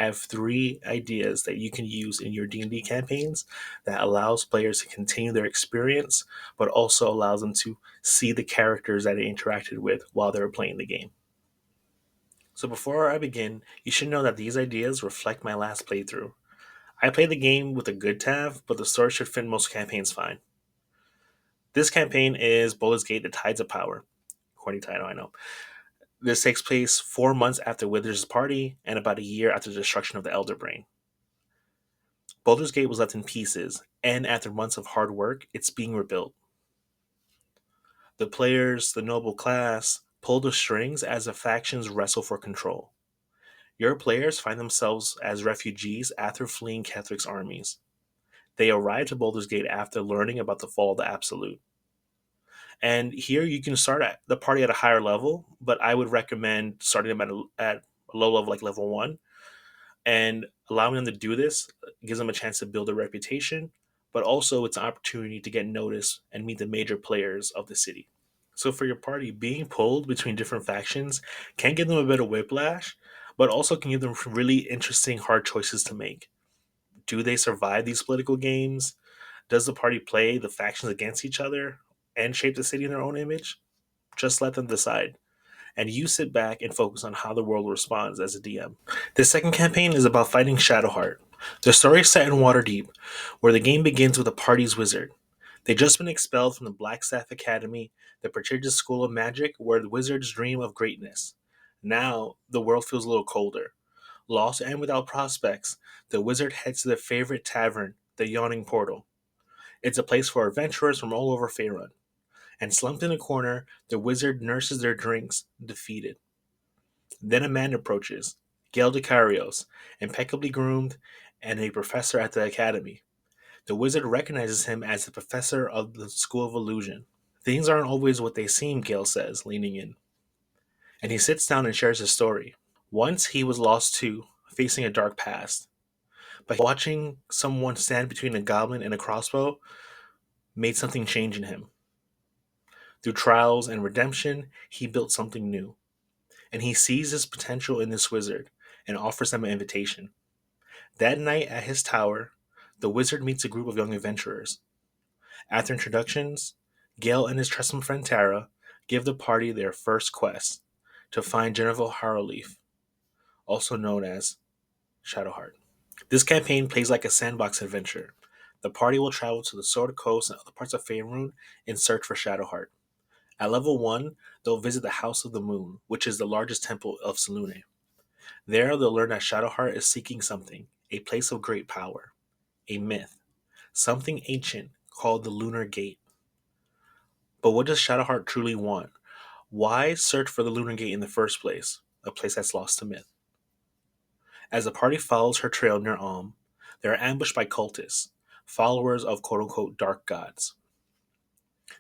I have three ideas that you can use in your D&D campaigns that allows players to continue their experience, but also allows them to see the characters that they interacted with while they were playing the game. So before I begin, you should know that these ideas reflect my last playthrough. I played the game with a good TAV, but the story should fit most campaigns fine. This campaign is Baldur's Gate: The Tides of Power. Corny title, I know. This takes place 4 months after Withers' party and about a year after the destruction of the Elder Brain. Baldur's Gate was left in pieces, and after months of hard work, it's being rebuilt. The players, the noble class, pull the strings as the factions wrestle for control. Your players find themselves as refugees after fleeing Catholic's armies. They arrive to Baldur's Gate after learning about the fall of the Absolute. And here you can start at the party at a higher level, but I would recommend starting them at a low level, like level 1, and allowing them to do this gives them a chance to build a reputation, but also it's an opportunity to get noticed and meet the major players of the city. So for your party, being pulled between different factions can give them a bit of whiplash, but also can give them really interesting hard choices to make. Do they survive these political games? Does the party play the factions against each other and shape the city in their own image? Just let them decide. And you sit back and focus on how the world responds as a DM. The second campaign is about fighting Shadowheart. The story is set in Waterdeep, where the game begins with a party's wizard. They've just been expelled from the Blackstaff Academy, the prestigious school of magic where the wizards dream of greatness. Now, the world feels a little colder. Lost and without prospects, the wizard heads to their favorite tavern, the Yawning Portal. It's a place for adventurers from all over Faerûn. And slumped in a corner, the wizard nurses their drinks, defeated. Then a man approaches, Gale impeccably groomed and a professor at the academy. The wizard recognizes him as the professor of the School of Illusion. Things aren't always what they seem, Gale says, leaning in. And he sits down and shares his story. Once he was lost too, facing a dark past. But watching someone stand between a goblin and a crossbow made something change in him. Through trials and redemption, he built something new. And he sees his potential in this wizard and offers them an invitation. That night at his tower, the wizard meets a group of young adventurers. After introductions, Gale and his trusted friend Tara give the party their first quest to find Jennifer Harrowleaf, also known as Shadowheart. This campaign plays like a sandbox adventure. The party will travel to the Sword Coast and other parts of Faerûn in search for Shadowheart. At level 1, they'll visit the House of the Moon, which is the largest temple of Selûne. There, they'll learn that Shadowheart is seeking something, a place of great power, a myth, something ancient called the Lunar Gate. But what does Shadowheart truly want? Why search for the Lunar Gate in the first place, a place that's lost to myth? As the party follows her trail near Alm, they are ambushed by cultists, followers of quote-unquote dark gods.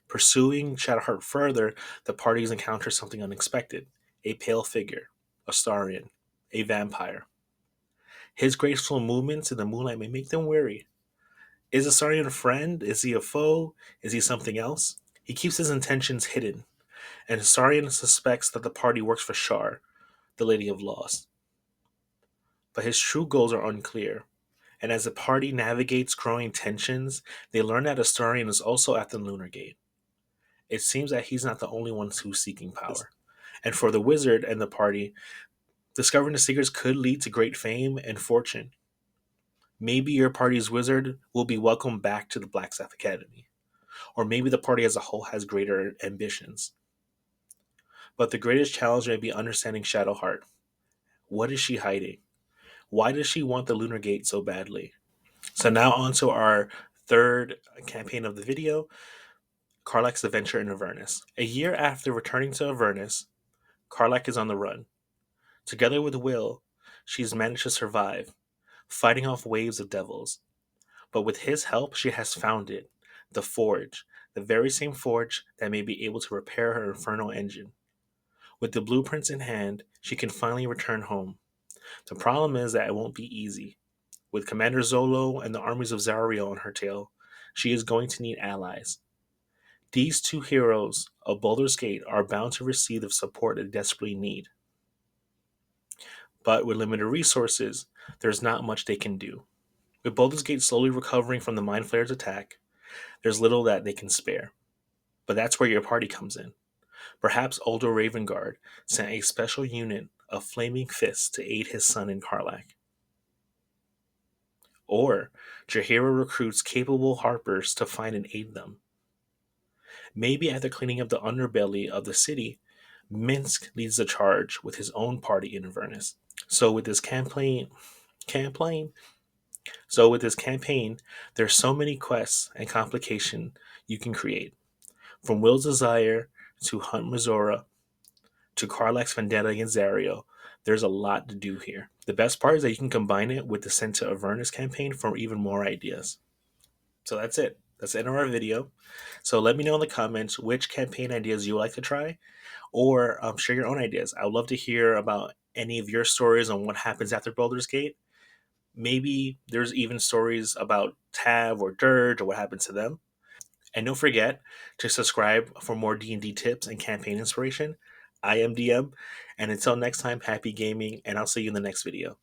Pursuing Shadowheart further, the parties encounter something unexpected, a pale figure, Astarion, a vampire. His graceful movements in the moonlight may make them wary. Is Astarion a friend? Is he a foe? Is he something else? He keeps his intentions hidden, and Astarion suspects that the party works for Shar, the Lady of Lost. But his true goals are unclear, and as the party navigates growing tensions, they learn that Astarion is also at the Lunar Gate. It seems that he's not the only one who's seeking power. And for the wizard and the party, discovering the secrets could lead to great fame and fortune. Maybe your party's wizard will be welcomed back to the Blackstaff Academy. Or maybe the party as a whole has greater ambitions. But the greatest challenge may be understanding Shadowheart. What is she hiding? Why does she want the Lunar Gate so badly? So now on to our third campaign of the video, Karlach's adventure in Avernus. A year after returning to Avernus, Karlach is on the run. Together with Will, she's managed to survive, fighting off waves of devils. But with his help, she has found it, the Forge, the very same forge that may be able to repair her infernal engine. With the blueprints in hand, she can finally return home. The problem is that it won't be easy. With Commander Zolo and the armies of Zariel on her tail, she is going to need allies. These two heroes of Baldur's Gate are bound to receive the support they desperately need. But with limited resources, there's not much they can do. With Baldur's Gate slowly recovering from the Mind Flayer's attack, there's little that they can spare. But that's where your party comes in. Perhaps Older Ravengard sent a special unit of Flaming Fists to aid his son in Karlach. Or Jaheira recruits capable harpers to find and aid them. Maybe after cleaning up the underbelly of the city, Minsk leads the charge with his own party in Avernus. So with this campaign, there's so many quests and complication you can create. From Will's desire to hunt Mizora to Karlach's vendetta against Zario, there's a lot to do here. The best part is that you can combine it with the Sent to Avernus campaign for even more ideas. So that's it. That's the end of our video. So let me know in the comments which campaign ideas you would like to try, or share your own ideas. I would love to hear about any of your stories on what happens after Baldur's Gate. Maybe there's even stories about Tav or Dirge or what happens to them. And don't forget to subscribe for more D&D tips and campaign inspiration. I am DM, and until next time, happy gaming, and I'll see you in the next video.